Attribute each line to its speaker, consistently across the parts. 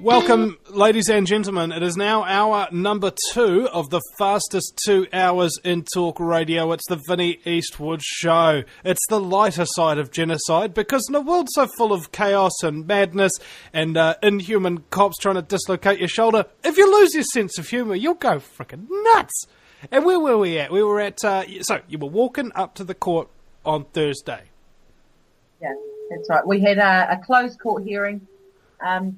Speaker 1: Welcome, ladies and gentlemen. It is now hour number 2 of the fastest 2 hours in talk radio. It's the Vinnie Eastwood Show. It's the lighter side of genocide, because in a world so full of chaos and madness and inhuman cops trying to dislocate your shoulder, if you lose your sense of humour, you'll go frickin' nuts. And where were we at? We were at... so, you were walking up to the court on Thursday.
Speaker 2: Yeah, that's right. We had a closed court hearing.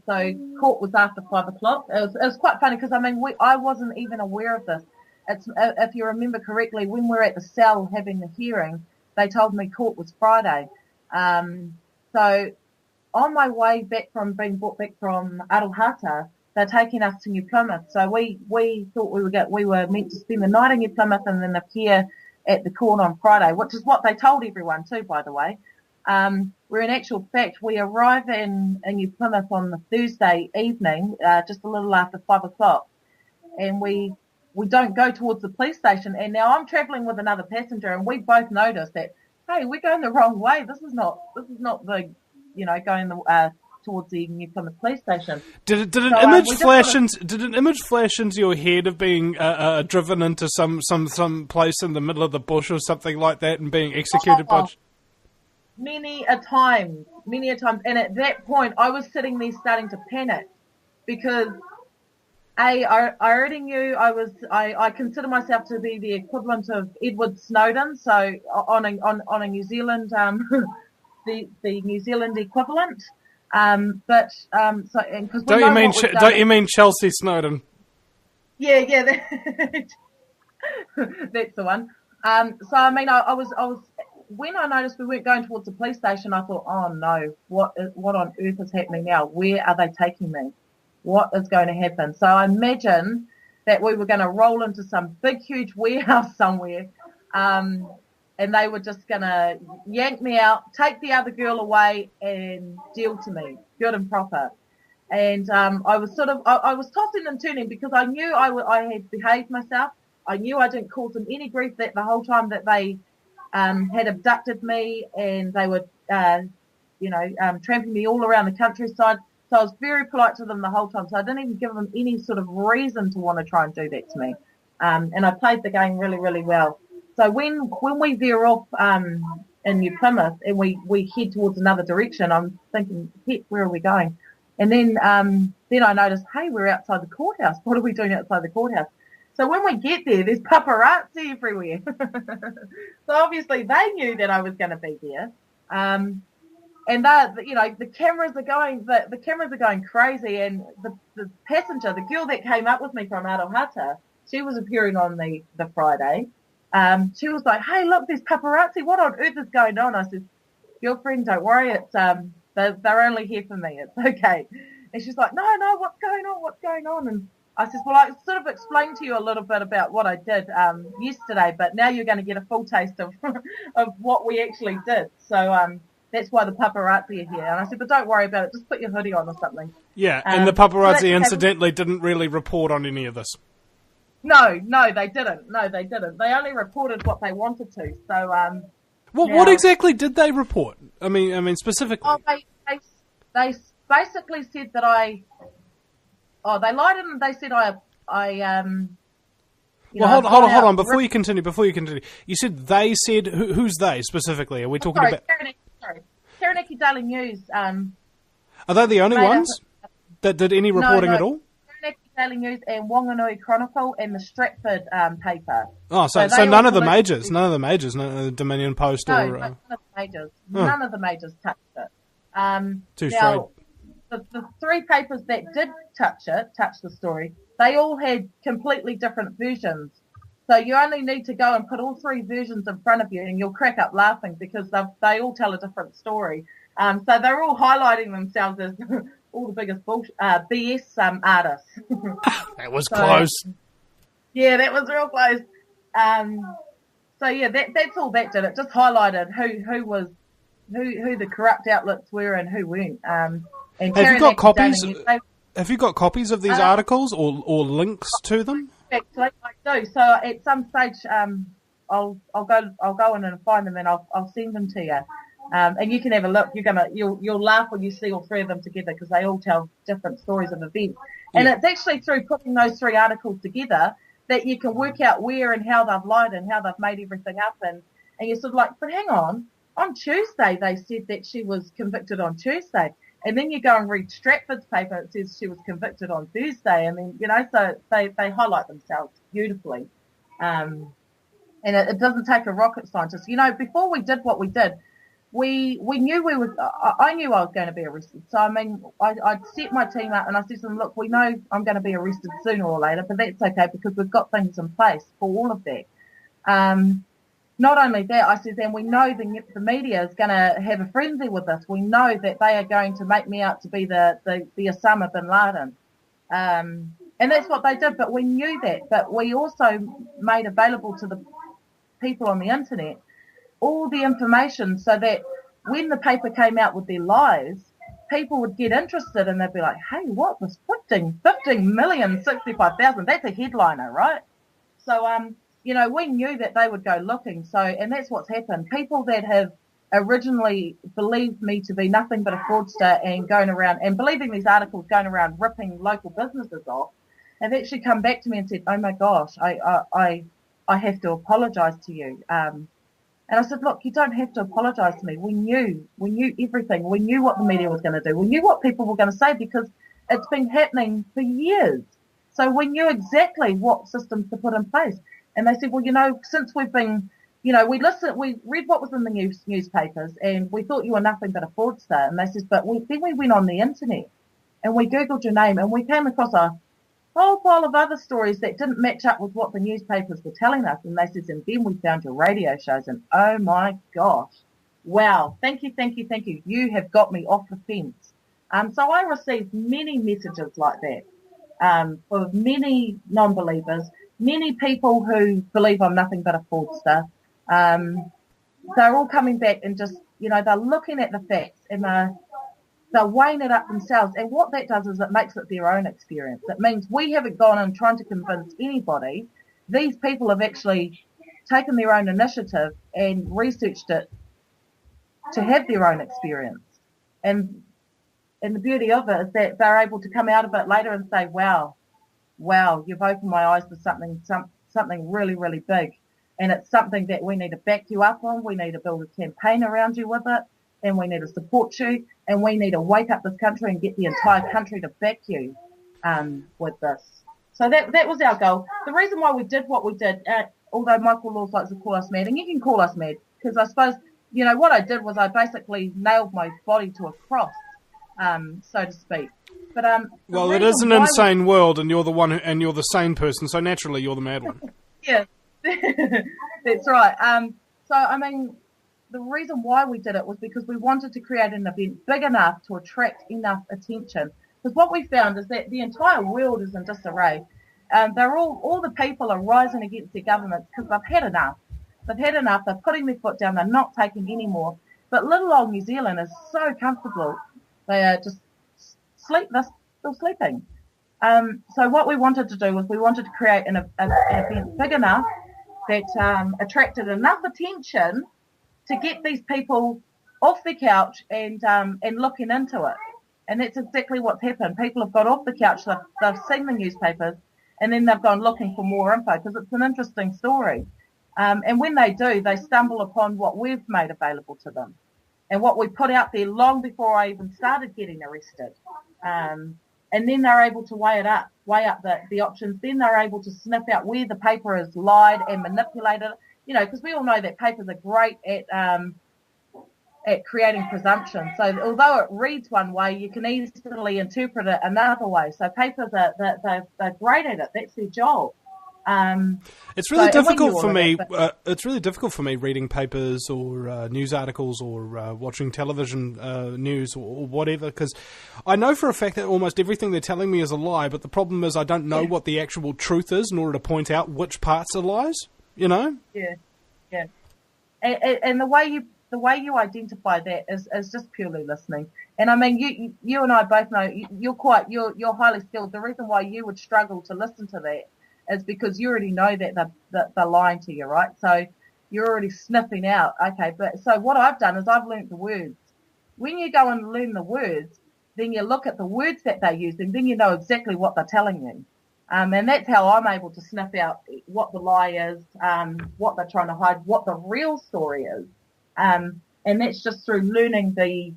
Speaker 2: So court was after 5 o'clock. It was quite funny because, I wasn't even aware of this. If you remember correctly, when we were at the cell having the hearing, they told me court was Friday. So on my way back from being brought back from Arohata, they're taking us to New Plymouth. So we thought we were meant to spend the night in New Plymouth and then appear at the court on Friday, which is what they told everyone too, by the way. Where in actual fact, we arrive in New Plymouth on the Thursday evening, just a little after 5 o'clock, and we don't go towards the police station. And now I'm travelling with another passenger, and we both noticed that, hey, we're going the wrong way. This is not the, going towards the New Plymouth police station.
Speaker 1: Did an image flash into your head of being driven into some place in the middle of the bush or something like that and being executed by...
Speaker 2: Many a time. And at that point, I was sitting there starting to panic because, I already knew I consider myself to be the equivalent of Edward Snowden. So on a New Zealand, the New Zealand equivalent. Don't
Speaker 1: you mean Chelsea Snowden?
Speaker 2: Yeah, that's the one. I was. When I noticed we weren't going towards the police station, I thought, oh no, what on earth is happening now? Where are they taking me? What is going to happen? So I imagined that we were going to roll into some big, huge warehouse somewhere, and they were just going to yank me out, take the other girl away, and deal to me, good and proper. And I was I was tossing and turning because I knew I had behaved myself. I knew I didn't cause them any grief that the whole time that they had abducted me, and they were, tramping me all around the countryside. So I was very polite to them the whole time. So I didn't even give them any sort of reason to want to try and do that to me. And I played the game really, really well. So when we veer off in New Plymouth and we head towards another direction, I'm thinking, heck, where are we going? And then I noticed, hey, we're outside the courthouse. What are we doing outside the courthouse? So when we get there, there's paparazzi everywhere. So obviously they knew that I was going to be there. And the cameras are going crazy. And the passenger, the girl that came up with me from Arohata, she was appearing on the Friday. She was like, hey, look, there's paparazzi. What on earth is going on? I said, girlfriend, don't worry. It's they're only here for me. It's okay. And she's like, no, what's going on? And I said, well, I sort of explained to you a little bit about what I did yesterday, but now you're going to get a full taste of what we actually did. So that's why the paparazzi are here. And I said, but don't worry about it. Just put your hoodie on or something.
Speaker 1: Yeah, and the paparazzi incidentally didn't really report on any of this.
Speaker 2: No, they didn't. They only reported what they wanted to. So
Speaker 1: what exactly did they report? I mean specifically.
Speaker 2: Oh, they basically said that they lied and they said
Speaker 1: hold on. Before you continue, you said they said, who's they specifically? Are we talking about?
Speaker 2: Taranaki Daily News.
Speaker 1: Are they the only ones that did any reporting at all?
Speaker 2: Taranaki Daily News and Wanganui Chronicle and the Stratford paper.
Speaker 1: Oh, so none of the majors, none of the Dominion Post
Speaker 2: none of the majors. None of the majors touched it.
Speaker 1: Too straight.
Speaker 2: The 3 papers that did touch the story, they all had completely different versions. So you only need to go and put all 3 versions in front of you and you'll crack up laughing because they all tell a different story. So they're all highlighting themselves as all the biggest BS artists.
Speaker 1: That was close.
Speaker 2: Yeah, that was real close. So yeah, that's all that did. It just highlighted who the corrupt outlets were and who weren't. And
Speaker 1: have you got copies? Have you got copies of these articles or links to them?
Speaker 2: Actually, I do. So at some stage, I'll go in and find them and I'll send them to you. And you can have a look. You'll laugh when you see all three of them together because they all tell different stories of events. And it's actually through putting those three articles together that you can work out where and how they've lied and how they've made everything up. And you're sort of like, but hang on Tuesday they said that she was convicted on Tuesday. And then you go and read Stratford's paper, it says she was convicted on Thursday. And then, so they highlight themselves beautifully. And it doesn't take a rocket scientist. Before we did what we did, we knew I knew I was going to be arrested. So, I set my team up and I said to them, look, we know I'm going to be arrested sooner or later, but that's okay because we've got things in place for all of that. Not only that, I said, and we know the media is going to have a frenzy with us. We know that they are going to make me out to be the Osama bin Laden. And that's what they did, but we knew that. But we also made available to the people on the internet all the information so that when the paper came out with their lies, people would get interested and they'd be like, hey, what was 15,065,000? That's a headliner, right? So, we knew that they would go looking. So, and that's what's happened. People that have originally believed me to be nothing but a fraudster and going around and believing these articles going around ripping local businesses off have actually come back to me and said, oh my gosh, I have to apologize to you. And I said, look, you don't have to apologize to me. We knew everything. We knew what the media was going to do. We knew what people were going to say because it's been happening for years. So we knew exactly what systems to put in place. And they said, well, since we've been, we read what was in the newspapers and we thought you were nothing but a fraudster. And they said, but then we went on the internet and we Googled your name and we came across a whole pile of other stories that didn't match up with what the newspapers were telling us. And they said, and then we found your radio shows and oh my gosh, wow, thank you. You have got me off the fence. So I received many messages like that for many non-believers, many people who believe I'm nothing but a fraudster. They're all coming back and just, they're looking at the facts and they're weighing it up themselves. And what that does is it makes it their own experience. It means we haven't gone and trying to convince anybody. These people have actually taken their own initiative and researched it to have their own experience. And the beauty of it is that they're able to come out of it later and say, wow, you've opened my eyes to something really, really big. And it's something that we need to back you up on. We need to build a campaign around you with it. And we need to support you. And we need to wake up this country and get the entire country to back you with this. So that was our goal. The reason why we did what we did, although Michael Laws likes to call us mad, and you can call us mad, because I suppose, what I did was I basically nailed my body to a cross, so to speak. But
Speaker 1: well, it is an insane world, and you're the one, and you're the sane person, so naturally you're the mad one.
Speaker 2: Yeah, that's right. The reason why we did it was because we wanted to create an event big enough to attract enough attention. Because what we found is that the entire world is in disarray. All the people are rising against their governments because they've had enough. They're putting their foot down. They're not taking any more. But little old New Zealand is so comfortable. They are just they're still sleeping. So what we wanted to do was we wanted to create an event big enough that attracted enough attention to get these people off the couch and looking into it. And that's exactly what's happened. People have got off the couch, they've seen the newspapers, and then they've gone looking for more info because it's an interesting story. And when they do, they stumble upon what we've made available to them and what we put out there long before I even started getting arrested. And then they're able to weigh up the options. Then they're able to sniff out where the paper has lied and manipulated it. Because we all know that papers are great at creating presumptions. So although it reads one way, you can easily interpret it another way. So papers they're great at it. That's their job.
Speaker 1: It's really difficult for me. It's really difficult for me reading papers or news articles or watching television news or whatever, because I know for a fact that almost everything they're telling me is a lie. But the problem is I don't know what the actual truth is in order to point out which parts are lies. Yeah. And the way you identify that is just purely listening. And I mean, you and I both know you're highly skilled. The reason why you would struggle to listen to that is because you already know that they're lying to you, right? So
Speaker 2: you're already sniffing out. Okay, but so what I've done is I've learnt the words. When you go and learn the words, then you look at the words that they're using, then you know exactly what they're telling you. And that's how I'm able to sniff out what the lie is, what they're trying to hide, what the real story is. And that's just through learning the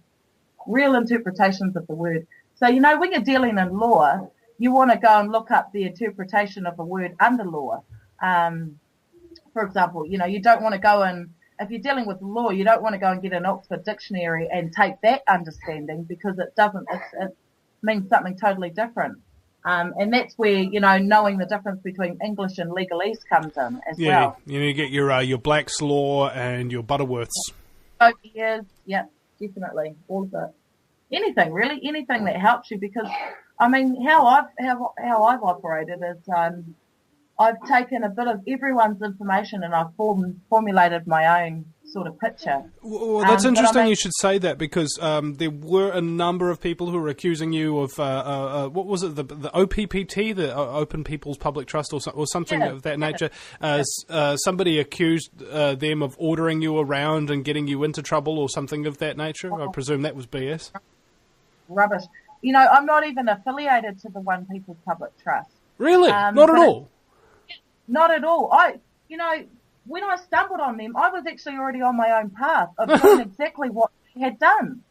Speaker 2: real interpretations of the word. So, when you're dealing in law, you want to go and look up the interpretation of the word under law. For example, you don't want to go and, if you're dealing with law, you don't want to go and get an Oxford dictionary and take that understanding, because it doesn't, it means something totally different. And that's where, knowing the difference between English and legalese comes in as well.
Speaker 1: Yeah, you get your Black's Law and your Butterworths.
Speaker 2: Oh, yeah, definitely. All of it. Anything, really, anything that helps you, because, how I've operated is, I've taken a bit of everyone's information and I've formulated my own sort of picture.
Speaker 1: Well, that's interesting you should say that, because there were a number of people who were accusing you of, what was it, the OPPT, the Open People's Public Trust, or something of that nature. Somebody accused them of ordering you around and getting you into trouble or something of that nature. I presume that was BS.
Speaker 2: Rubbish. I'm not even affiliated to the One People's Public Trust.
Speaker 1: Really? Not at all?
Speaker 2: Not at all. When I stumbled on them, I was actually already on my own path of doing exactly what they had done.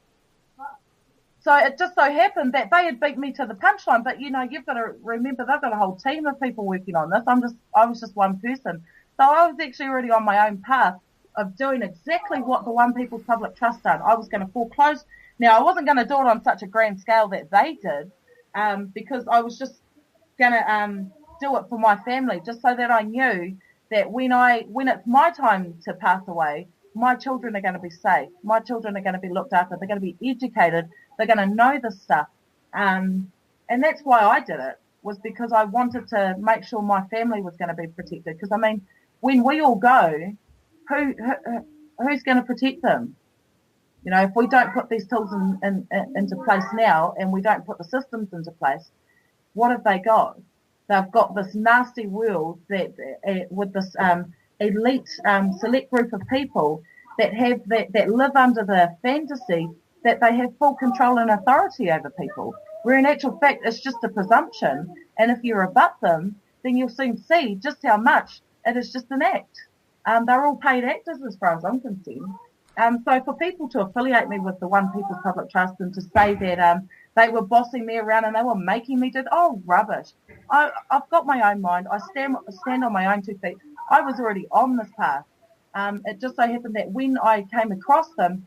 Speaker 2: So it just so happened that they had beat me to the punchline. But, you've got to remember, they've got a whole team of people working on this. I was just one person. So I was actually already on my own path of doing exactly what the One People's Public Trust done. I was going to foreclose. Now, I wasn't going to do it on such a grand scale that they did, because I was just going to do it for my family, just so that I knew that when it's my time to pass away, my children are going to be safe. My children are going to be looked after. They're going to be educated. They're going to know this stuff. And that's why I did it, was because I wanted to make sure my family was going to be protected. Because, when we all go, who's going to protect them? If we don't put these tools into place now, and we don't put the systems into place, what have they got? They've got this nasty world that with this elite select group of people that live under the fantasy that they have full control and authority over people, where in actual fact it's just a presumption. And if you rebut them, then you'll soon see just how much it is just an act. They're all paid actors as far as I'm concerned. So for people to affiliate me with the One People's Public Trust and to say that they were bossing me around and they were making me do, rubbish. I've got my own mind. I stand on my own 2 feet. I was already on this path. It just so happened that when I came across them,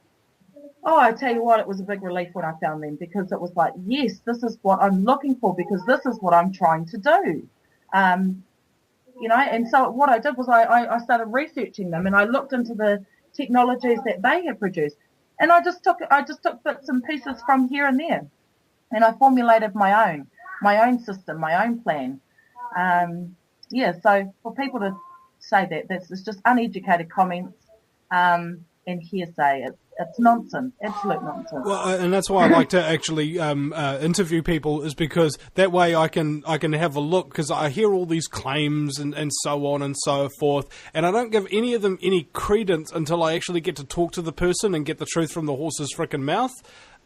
Speaker 2: I tell you what, it was a big relief when I found them, because it was like, yes, this is what I'm looking for, because this is what I'm trying to do. And so what I did was I started researching them, and I looked into the technologies that they had produced, and I just took bits and pieces from here and there, and I formulated my own system, my own plan. So for people to say that, it's just uneducated comments and hearsay. It's nonsense, absolute nonsense.
Speaker 1: Well, and that's why I like to actually interview people, is because that way I can have a look, because I hear all these claims and so on and so forth, and I don't give any of them any credence until I actually get to talk to the person and get the truth from the horse's frickin' mouth.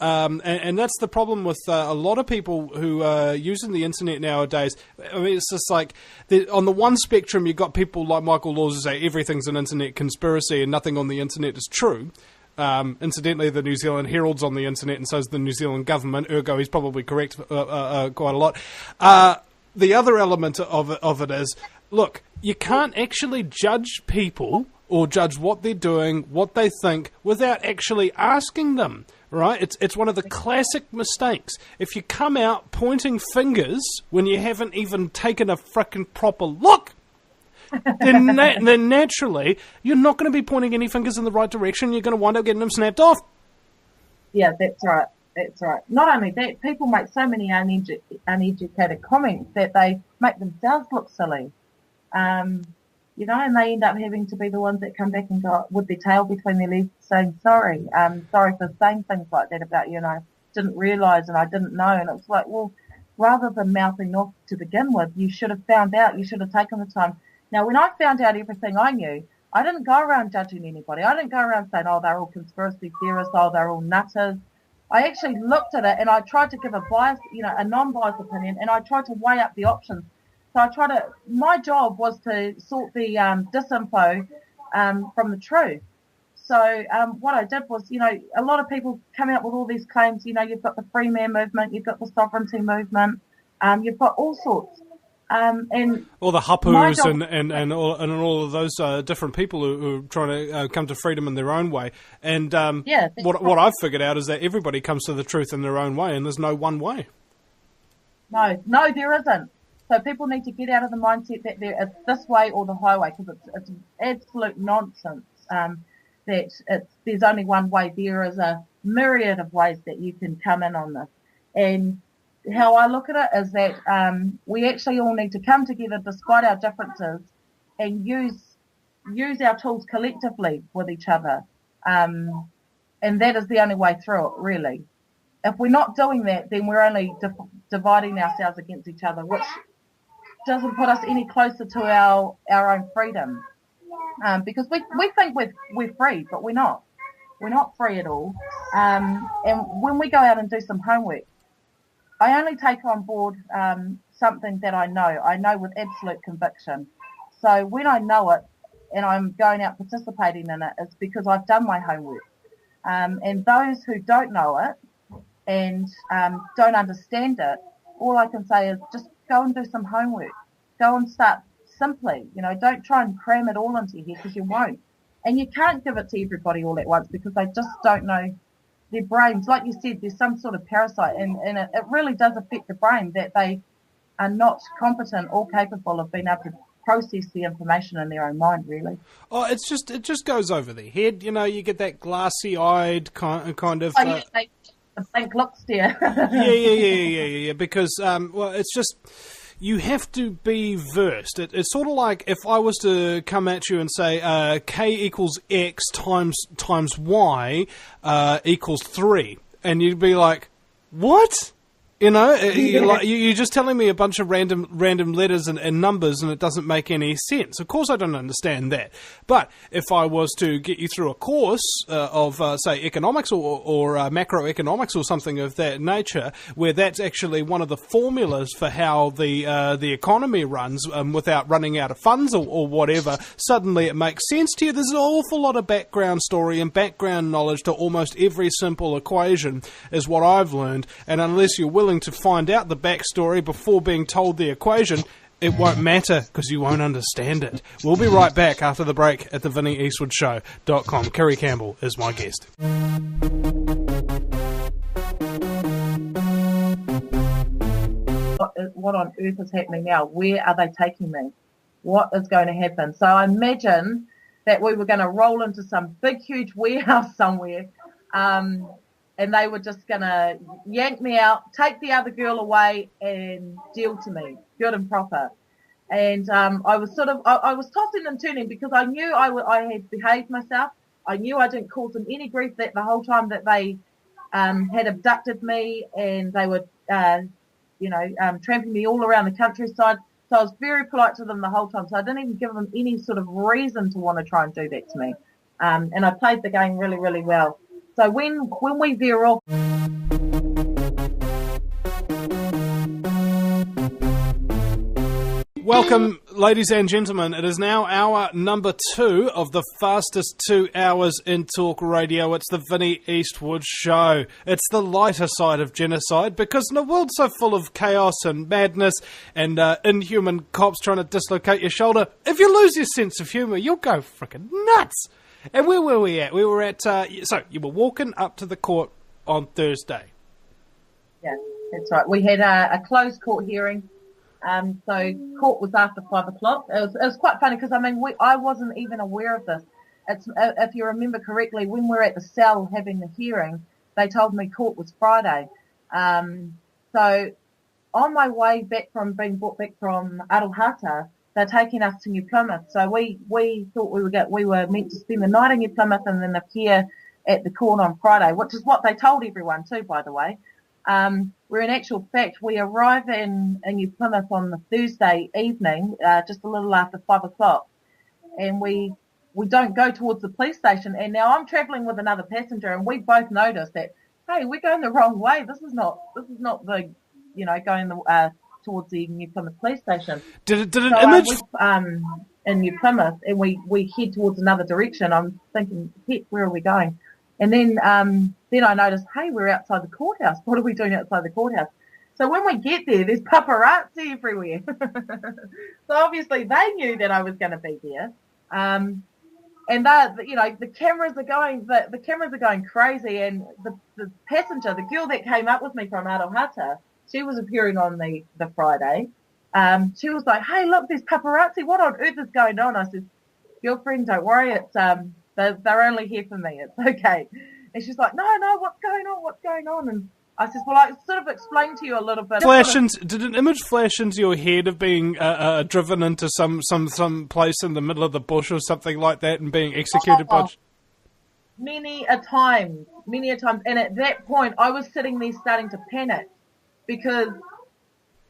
Speaker 1: And that's the problem with a lot of people who are using the internet nowadays. It's just like, on the one spectrum, you've got people like Michael Laws who say everything's an internet conspiracy and nothing on the internet is true. Incidentally, the New Zealand Herald's on the internet, and so is the New Zealand government, ergo he's probably correct quite a lot. The other element of it is, look, you can't actually judge people or judge what they're doing, what they think, without actually asking them, right? It's one of the classic mistakes. If you come out pointing fingers when you haven't even taken a frickin' proper look, then naturally you're not going to be pointing any fingers in the right direction. You're going to wind up getting them snapped off.
Speaker 2: Yeah, that's right. That's right. Not only that, people make so many uneducated comments that they make themselves look silly. And they end up having to be the ones that come back and go with their tail between their legs saying, sorry for saying things like that about you, and I didn't realise and I didn't know. And it's like, well, rather than mouthing off to begin with, you should have found out. You should have taken the time. Now, when I found out everything I knew, I didn't go around judging anybody. I didn't go around saying, oh, they're all conspiracy theorists, oh, they're all nutters. I actually looked at it and I tried to give a bias, a non-biased opinion, and I tried to weigh up the options. So my job was to sort the disinfo from the truth. So what I did was, a lot of people coming up with all these claims. You've got the free man movement, you've got the sovereignty movement, you've got all sorts. And
Speaker 1: all the hapus and all of those different people who are trying to come to freedom in their own way. And what I've figured out is that everybody comes to the truth in their own way, and there's no one way.
Speaker 2: No, there isn't. So people need to get out of the mindset that it's this way or the highway, because it's absolute nonsense. There's only one way. There is a myriad of ways that you can come in on this. And how I look at it is that we actually all need to come together despite our differences and use our tools collectively with each other. And that is the only way through it, really. If we're not doing that, then we're only dividing ourselves against each other, which doesn't put us any closer to our own freedom. Because we think we're free, but we're not. We're not free at all. And when we go out and do some homework, I only take on board something that I know with absolute conviction. So when I know it and I'm going out participating in it, it's because I've done my homework. And those who don't know it and don't understand it, all I can say is just go and do some homework. Go and start simply. Don't try and cram it all into your head, because you won't. And you can't give it to everybody all at once, because they just don't know their brains. Like you said, there's some sort of parasite, and it really does affect the brain, that they are not competent or capable of being able to process the information in their own mind, really.
Speaker 1: Oh, it just goes over their head. You get that glassy-eyed kind of...
Speaker 2: the blank look stare.
Speaker 1: Yeah. Because, it's just... You have to be versed. It's sort of like if I was to come at you and say K equals X times Y equals 3. And you'd be like, what? You're just telling me a bunch of random letters and numbers, and it doesn't make any sense. Of course I don't understand that. But if I was to get you through a course of, say, economics or macroeconomics or something of that nature, where that's actually one of the formulas for how the economy runs without running out of funds or whatever, suddenly it makes sense to you. There's an awful lot of background story and background knowledge to almost every simple equation, is what I've learned. And unless you're willing to find out the backstory before being told the equation, it won't matter, because you won't understand it. We'll be right back after the break at the VinnyEastwoodShow.com. Kiri Campbell is my guest.
Speaker 2: What on earth is happening now? Where are they taking me? What is going to happen? So I imagine that we were going to roll into some big, huge warehouse somewhere, and they were just going to yank me out, take the other girl away, and deal to me, good and proper. And I was I was tossing and turning, because I knew I had behaved myself. I knew I didn't cause them any grief that the whole time that they had abducted me, and they were, tramping me all around the countryside. So I was very polite to them the whole time. So I didn't even give them any sort of reason to want to try and do that to me. And I played the game really, really well. So when we veer off...
Speaker 1: Welcome, ladies and gentlemen. It is now hour number 2 of the fastest 2 hours in talk radio. It's the Vinny Eastwood Show. It's the lighter side of genocide, because in a world so full of chaos and madness and inhuman cops trying to dislocate your shoulder, if you lose your sense of humour, you'll go frickin' nuts. And where were we at? We were at... so you were walking up to the court on Thursday.
Speaker 2: Yeah, that's right. We had a closed court hearing. So court was after 5 o'clock. It was quite funny, because I wasn't even aware of this. It's if you remember correctly, when we were at the cell having the hearing, they told me court was Friday. So on my way back from being brought back from Arohata, they're taking us to New Plymouth. So we thought we were meant to spend the night in New Plymouth and then appear at the court on Friday, which is what they told everyone too, by the way. Where in actual fact, we arrive in New Plymouth on the Thursday evening, just a little after 5 o'clock. And we we don't go towards the police station. And now I'm traveling with another passenger, and we both noticed that, hey, we're going the wrong way. This is not the, going towards the New Plymouth police station.
Speaker 1: Did an image?
Speaker 2: In New Plymouth, and we head towards another direction. I'm thinking, heck, where are we going? And then I noticed, hey, we're outside the courthouse. What are we doing outside the courthouse? So when we get there, there's paparazzi everywhere. So obviously they knew that I was going to be there. And the cameras are going crazy. And the passenger, the girl that came up with me from Arohata, she was appearing on the Friday. She was like, hey, look, there's paparazzi. What on earth is going on? I said, girlfriend, don't worry. It's they're only here for me. It's okay. And she's like, no, what's going on? What's going on? And I said, well, I sort of explained to you a little bit.
Speaker 1: Did an image flash into your head of being driven into some place in the middle of the bush or something like that and being executed by...
Speaker 2: Many a time. And at that point, I was sitting there starting to panic because...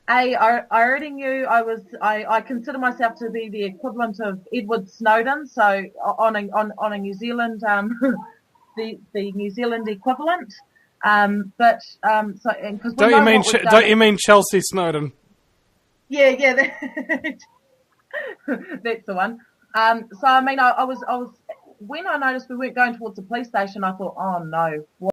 Speaker 2: I already knew I consider myself to be the equivalent of Edward Snowden, so on a New Zealand the New Zealand equivalent. Don't
Speaker 1: you mean Chelsea Snowden?
Speaker 2: Yeah, that's the one. So I mean, I was when I noticed we weren't going towards the police station, I thought, oh no.